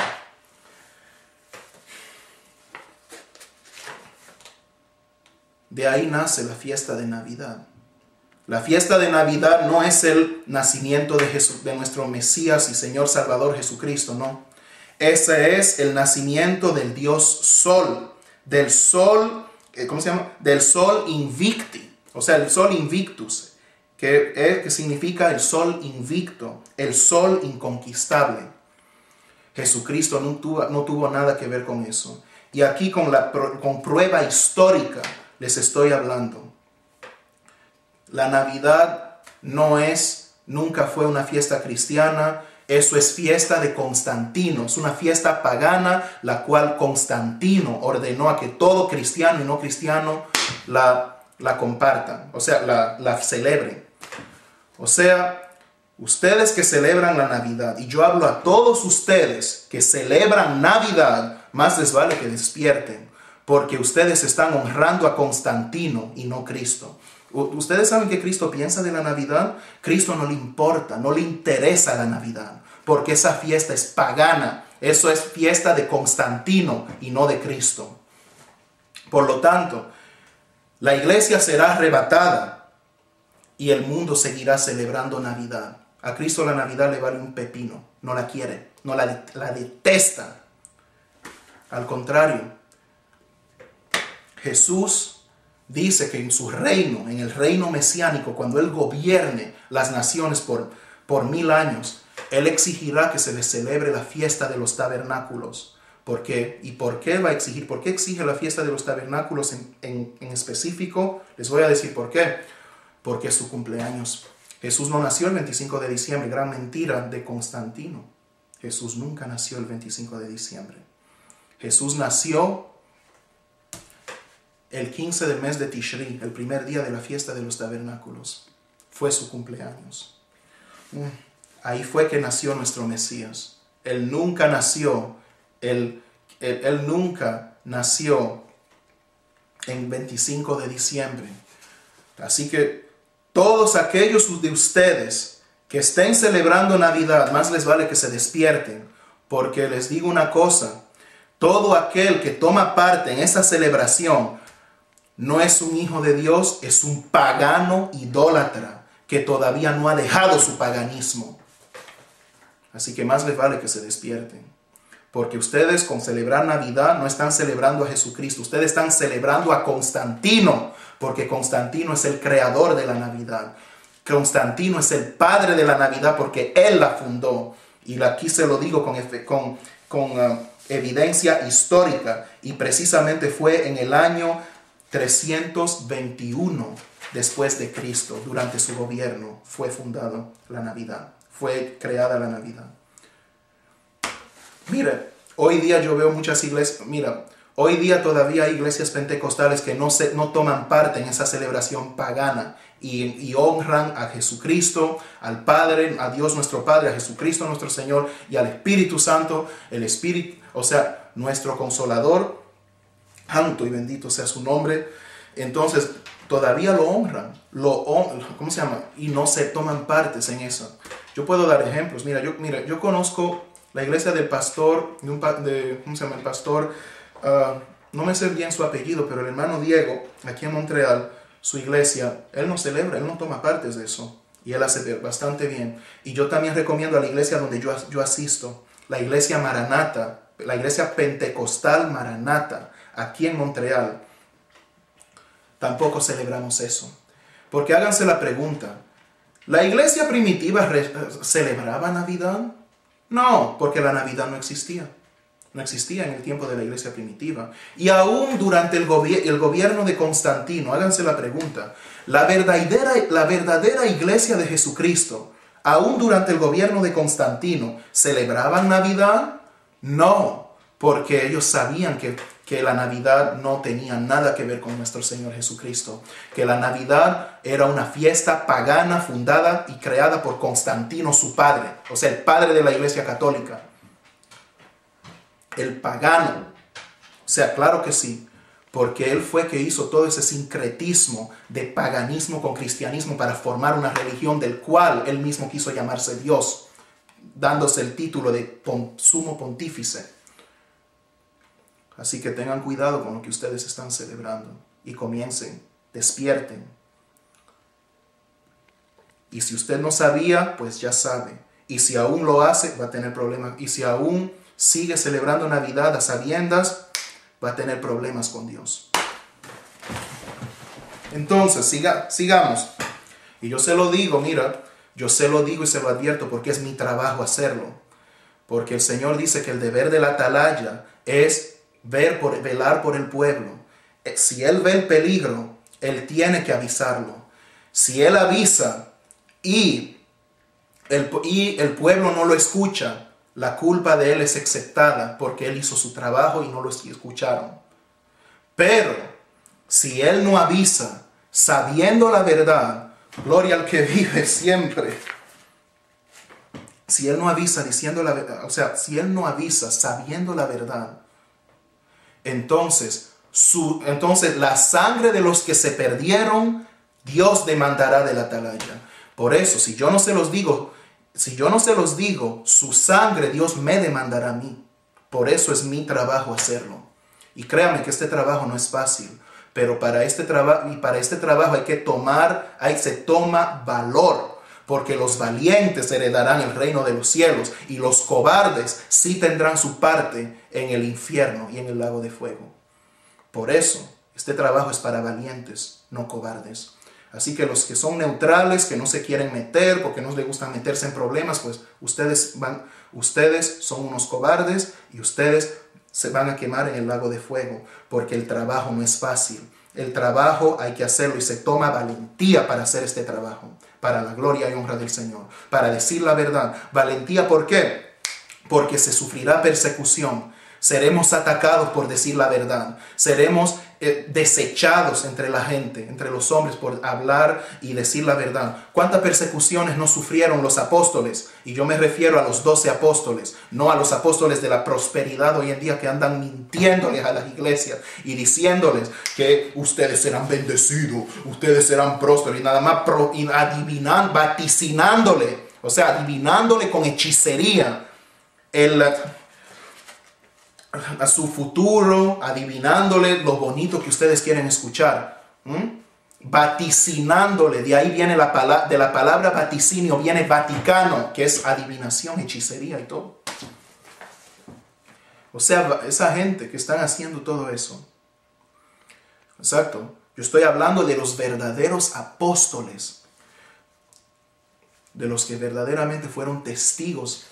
Speaker 1: De ahí nace la fiesta de Navidad. La fiesta de Navidad no es el nacimiento de nuestro Mesías y Señor Salvador Jesucristo, no. Ese es el nacimiento del Dios Sol, del Sol, ¿cómo se llama? Del Sol Invicti, o sea, el Sol Invictus, que significa el Sol invicto, el Sol inconquistable. Jesucristo no tuvo nada que ver con eso. Y aquí con prueba histórica les estoy hablando. La Navidad nunca fue una fiesta cristiana. Eso es fiesta de Constantino. Es una fiesta pagana, la cual Constantino ordenó a que todo cristiano y no cristiano la compartan. O sea, la celebren. O sea, ustedes que celebran la Navidad, y yo hablo a todos ustedes que celebran Navidad, más les vale que despierten, porque ustedes están honrando a Constantino y no Cristo. ¿Ustedes saben qué Cristo piensa de la Navidad? Cristo no le importa, no le interesa la Navidad, porque esa fiesta es pagana. Eso es fiesta de Constantino y no de Cristo. Por lo tanto, la iglesia será arrebatada y el mundo seguirá celebrando Navidad. A Cristo la Navidad le vale un pepino, no la quiere, no la detesta. Al contrario, Jesús dice que en su reino, en el reino mesiánico, cuando Él gobierne las naciones por 1000 años, Él exigirá que se les celebre la fiesta de los tabernáculos. ¿Por qué? ¿Y por qué va a exigir? ¿Por qué exige la fiesta de los tabernáculos en específico? Les voy a decir por qué. Porque es su cumpleaños. Jesús no nació el 25 de diciembre, gran mentira de Constantino. Jesús nunca nació el 25 de diciembre. Jesús nació el 15 del mes de Tishri, el primer día de la fiesta de los tabernáculos. Fue su cumpleaños. Ahí fue que nació nuestro Mesías. Él nunca nació, él nunca nació en 25 de diciembre. Así que todos aquellos de ustedes que estén celebrando Navidad, más les vale que se despierten, porque les digo una cosa, todo aquel que toma parte en esa celebración no es un hijo de Dios, es un pagano idólatra que todavía no ha dejado su paganismo. Así que más les vale que se despierten. Porque ustedes con celebrar Navidad no están celebrando a Jesucristo. Ustedes están celebrando a Constantino. Porque Constantino es el creador de la Navidad. Constantino es el padre de la Navidad porque él la fundó. Y aquí se lo digo con evidencia histórica. Y precisamente fue en el año 321 después de Cristo, durante su gobierno, fue fundada la Navidad, fue creada la Navidad. Mira, hoy día yo veo muchas iglesias, hoy día todavía hay iglesias pentecostales que no toman parte en esa celebración pagana y honran a Jesucristo, al Padre, a Dios nuestro Padre, a Jesucristo nuestro Señor y al Espíritu Santo, el Espíritu, o sea, nuestro Consolador. Santo y bendito sea su nombre. Entonces todavía lo honran, ¿cómo se llama? Y no se toman partes en eso. Yo puedo dar ejemplos. Yo conozco la iglesia del pastor, ¿cómo se llama? El pastor, no me sé bien su apellido, pero el hermano Diego, aquí en Montreal, su iglesia, él no celebra, él no toma partes de eso. Y él hace bastante bien. Y yo también recomiendo a la iglesia donde yo asisto, la iglesia Maranata, la iglesia pentecostal Maranata, aquí en Montreal. Tampoco celebramos eso. Porque háganse la pregunta, ¿la iglesia primitiva celebraba Navidad? No, porque la Navidad no existía. No existía en el tiempo de la iglesia primitiva. Y aún durante el gobierno de Constantino, háganse la pregunta, la verdadera iglesia de Jesucristo, aún durante el gobierno de Constantino, ¿celebraban Navidad? No, porque ellos sabían que que la Navidad no tenía nada que ver con nuestro Señor Jesucristo, que la Navidad era una fiesta pagana fundada y creada por Constantino, su padre, o sea, el padre de la Iglesia Católica. El pagano, o sea, claro que sí, porque él fue que hizo todo ese sincretismo de paganismo con cristianismo para formar una religión del cual él mismo quiso llamarse Dios, dándose el título de sumo pontífice. Así que tengan cuidado con lo que ustedes están celebrando y comiencen, despierten. Y si usted no sabía, pues ya sabe. Y si aún lo hace, va a tener problemas. Y si aún sigue celebrando Navidad a sabiendas, va a tener problemas con Dios. Entonces, sigamos. Y yo se lo digo, mira, yo se lo digo y se lo advierto porque es mi trabajo hacerlo. Porque el Señor dice que el deber del atalaya es velar por el pueblo. Si Él ve el peligro, Él tiene que avisarlo. Si Él avisa y el pueblo no lo escucha, la culpa de Él es aceptada porque Él hizo su trabajo y no lo escucharon. Pero si Él no avisa, sabiendo la verdad, gloria al que vive siempre. Si Él no avisa diciendo la verdad, o sea, si Él no avisa sabiendo la verdad, entonces la sangre de los que se perdieron, Dios demandará del atalaya. Por eso, si yo no se los digo, su sangre Dios me demandará a mí. Por eso es mi trabajo hacerlo. Y créanme que este trabajo no es fácil. Pero para este trabajo se toma valor. Porque los valientes heredarán el reino de los cielos y los cobardes sí tendrán su parte en el infierno y en el lago de fuego. Por eso, este trabajo es para valientes, no cobardes. Así que los que son neutrales, que no se quieren meter porque no les gusta meterse en problemas, pues ustedes son unos cobardes y ustedes se van a quemar en el lago de fuego, porque el trabajo no es fácil. El trabajo hay que hacerlo y se toma valentía para hacer este trabajo, para la gloria y honra del Señor, para decir la verdad. Valentía, ¿por qué? Porque se sufrirá persecución. Seremos atacados por decir la verdad. Seremos desechados entre la gente, entre los hombres, por hablar y decir la verdad. ¿Cuántas persecuciones no sufrieron los apóstoles? Y yo me refiero a los 12 apóstoles, no a los apóstoles de la prosperidad hoy en día que andan mintiéndoles a las iglesias y diciéndoles que ustedes serán bendecidos, ustedes serán prósperos y nada más vaticinándole, o sea, adivinándole con hechicería a su futuro, adivinándole lo bonito que ustedes quieren escuchar, vaticinándole. De ahí viene de la palabra vaticinio, viene Vaticano, que es adivinación, hechicería y todo. O sea, esa gente que están haciendo todo eso. Exacto. Yo estoy hablando de los verdaderos apóstoles, de los que verdaderamente fueron testigos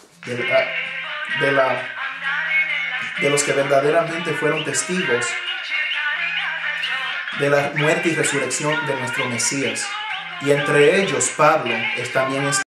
Speaker 1: de los que verdaderamente fueron testigos de la muerte y resurrección de nuestro Mesías. Y entre ellos Pablo también es